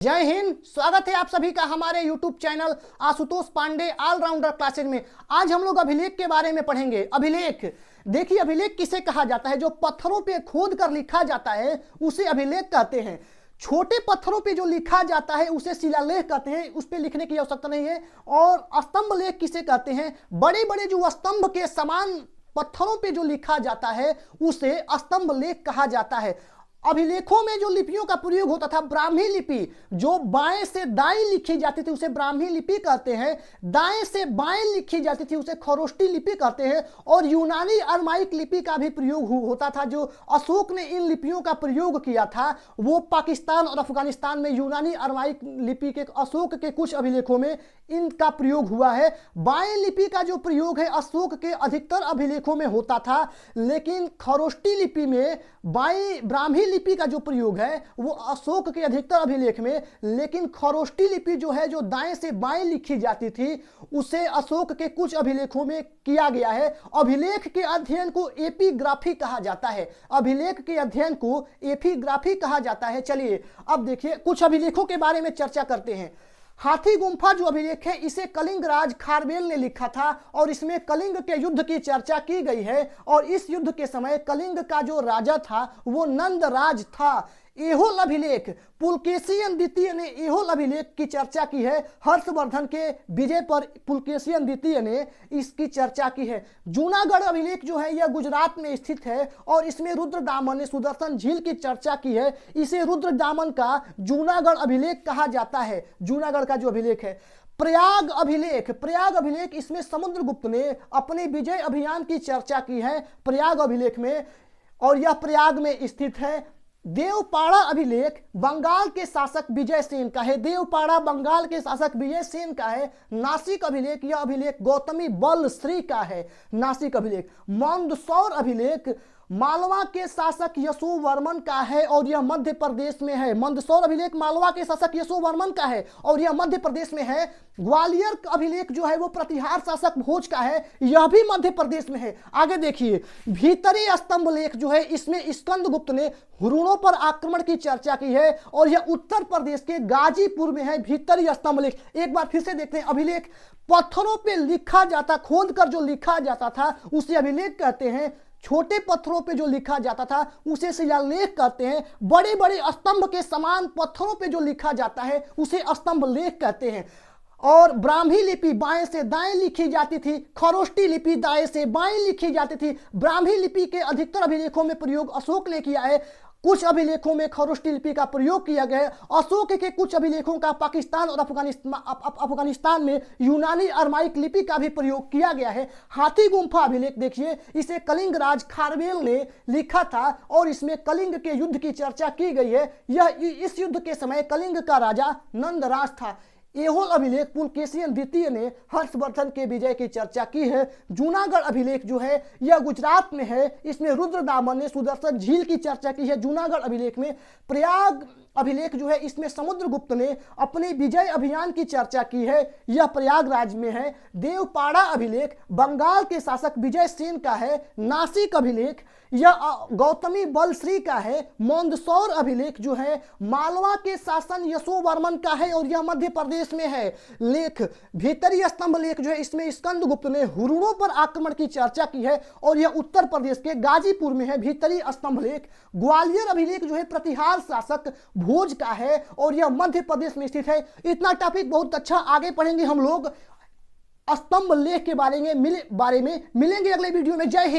जय हिंद। स्वागत है आप सभी का हमारे YouTube channel Ashutosh Pandey allrounder classes में। आज हम लोग अभिलेख के बारे में पढ़ेंगे। अभिलेख, देखिए अभिलेख किसे कहा जाता है? जो पत्थरों पे खोद कर लिखा जाता है उसे अभिलेख कहते हैं। छोटे पत्थरों पे जो लिखा जाता है उसे शिलालेख कहते हैं, उस पे लिखने की आवश्यकता नहीं है। और स्तंभ लेख किसे कहते हैं? बड़े बड़े जो स्तंभ के समान पत्थरों पे जो लिखा जाता है उसे स्तंभ लेख कहा जाता है। अभिलेखों में जो लिपियों का प्रयोग होता था, ब्राह्मी लिपि जो बाएं से दाएं लिखी जाती थी उसे ब्राह्मी लिपि कहते हैं। दाएं से बाएं लिखी जाती थी उसे खरोष्टी लिपि कहते हैं। और यूनानी अरमाइक लिपि का भी प्रयोग होता था। जो अशोक ने इन लिपियों का प्रयोग किया था वो पाकिस्तान और अफगानिस्तान में यूनानी अरमाइक लिपि के अशोक के कुछ अभिलेखों में इनका प्रयोग हुआ है। बाएं लिपि का जो प्रयोग है अशोक के अधिकतर अभिलेखों में होता था, लेकिन खरोष्टी लिपि में बाएं ब्राह्मी लिपि का जो प्रयोग है वो अशोक के अधिकतर अभिलेख में, लेकिन खरोष्टी लिपि जो है जो दाएं से बाएं लिखी जाती थी उसे अशोक के कुछ अभिलेखों में किया गया है। अभिलेख के अध्ययन को एपिग्राफी कहा जाता है। अभिलेख के अध्ययन को एपिग्राफी कहा जाता है। चलिए अब देखिए कुछ अभिलेखों के बारे में चर्चा करते हैं। हाथी गुंफा जो अभिलेख है इसे कलिंग राज खारवेल ने लिखा था और इसमें कलिंग के युद्ध की चर्चा की गई है। और इस युद्ध के समय कलिंग का जो राजा था वो नंदराज था। एहोल अभिलेख, पुलकेशियन द्वितीय ने एहोल अभिलेख की चर्चा की है। हर्षवर्धन के विजय पर पुलकेशियन द्वितीय ने इसकी चर्चा की है। जूनागढ़ अभिलेख जो है यह गुजरात में स्थित है और इसमें रुद्रदामन ने सुदर्शन झील की चर्चा की है। इसे रुद्रदामन का जूनागढ़ अभिलेख कहा जाता है। जूनागढ़ का जो अभिलेख है। प्रयाग अभिलेख, प्रयाग अभिलेख इसमें समुद्रगुप्त ने अपने विजय अभियान की चर्चा की है प्रयाग अभिलेख में, और यह प्रयाग में स्थित है। देवपाड़ा अभिलेख बंगाल के शासक विजय सेन का है। देवपाड़ा बंगाल के शासक विजय सेन का है। नासिक अभिलेख, यह अभिलेख गौतमी बल श्री का है। नासिक अभिलेख। मंदसौर अभिलेख मालवा के शासक यशोवर्मन का है और यह मध्य प्रदेश में है। मंदसौर अभिलेख मालवा के शासक यशोवर्मन का है और यह मध्य प्रदेश में है। ग्वालियर अभिलेख जो है वो प्रतिहार शासक भोज का है, यह भी मध्य प्रदेश में है। आगे देखिए भीतरी स्तंभ लेख जो है इसमें स्कंदगुप्त ने हुरणों पर आक्रमण की चर्चा की है और यह उत्तर प्रदेश के गाजीपुर में है। भीतरी स्तंभ लेख एक बार फिर से देखते हैं। अभिलेख पत्थरों पे लिखा जाता, खोद कर जो लिखा जाता था उसे अभिलेख कहते हैं। छोटे पत्थरों पे जो लिखा जाता था उसे शिलालेख कहते हैं। बड़े बड़े स्तंभ के समान पत्थरों पे जो लिखा जाता है उसे स्तंभ लेख कहते हैं। और ब्राह्मी लिपि बाएं से दाएं लिखी जाती थी, खरोष्टी लिपि दाएं से बाएं लिखी जाती थी। ब्राह्मी लिपि के अधिकतर अभिलेखों में प्रयोग अशोक ने किया है। कुछ अभिलेखों में खरोष्टी लिपि का प्रयोग किया गया है। अशोक के कुछ अभिलेखों का पाकिस्तान और अफगानिस्तान में यूनानी अरमाइक लिपि का भी प्रयोग किया गया है। हाथी गुंफा अभिलेख देखिए, इसे कलिंग राज खारवेल ने लिखा था और इसमें कलिंग के युद्ध की चर्चा की गई है। यह इस युद्ध के समय कलिंग का राजा नंदराज था। एहोल अभिलेख पुलकेशियन द्वितीय ने हर्षवर्धन के विजय की चर्चा की है। जूनागढ़ अभिलेख जो है यह गुजरात में है, इसमें रुद्रदामन ने सुदर्शन झील की चर्चा की है। जूनागढ़ अभिलेख में प्रयाग अभिलेख जो है इसमें समुद्रगुप्त ने अपने विजय अभियान की चर्चा की है, यह प्रयागराज में है। देवपाड़ा अभिलेख बंगाल के शासक विजय सेन का है। नासिक अभिलेख यह गौतमी बल श्री का है। मंदसौर अभिलेख जो है मालवा के शासन यशोवर्मन का है और यह मध्य प्रदेश में है। लेख भीतरी स्तंभ लेख जो है इसमें स्कंदगुप्त ने हुरणों पर आक्रमण की चर्चा की है और यह उत्तर प्रदेश के गाजीपुर में है। भीतरी स्तंभ लेख। ग्वालियर अभिलेख जो है प्रतिहार शासक भोज का है और यह मध्य प्रदेश में स्थित है। इतना टॉपिक बहुत अच्छा। आगे पढ़ेंगे हम लोग स्तंभ लेख के बारे में मिलेंगे अगले वीडियो में। जय हिंद।